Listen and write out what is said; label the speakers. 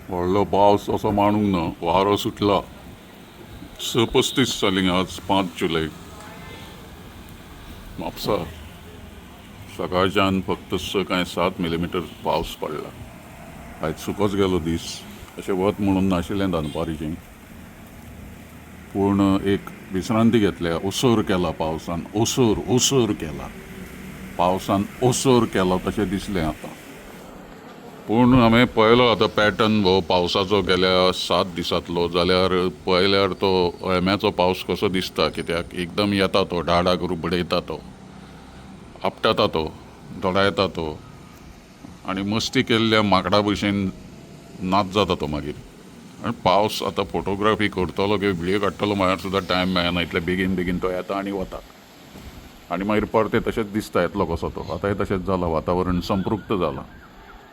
Speaker 1: व्हडलो पावस असो मानूंक ना. वारो सुटला. 6:35 जालीं आज 5 जुलय. म्हापसा सकाळच्यान फक्त 6 काय 7 मिलीमीटर पावस पडला. आयज सुकोच गेलो दीस. अशें वत म्हणून नाशिल्लें दनपारचें, पूण एक विश्रांती घेतल्या. ओसोर केला पावसान, ओसोर केला पावसान, ओसोर केला तशें दिसलें आतां. पूण हांवें पळयलो आतां पॅटर्न हो पावसाचो गेल्या 7 दिसांतलो. जाल्यार पळयल्यार तो अळम्याचो पावस कसो दिसता, कित्याक एकदम येता तो, ढाढाक रुबडयता तो, आपटाता तो, धोडायता तो, आनी मस्ती केल्ल्या माकडा भशेन नाच जाता तो मागीर. आनी पावस आतां फोटोग्राफी करतलो किंवा व्हिडियो काडटलो म्हळ्यार सुद्दां टायम मेळना. इतले बेगीन तो येता आनी वता, आनी मागीर परते तशेंच दिसता येतलो कसो तो. आतांय तशेंच जालां, वातावरण संपृक्त जालां.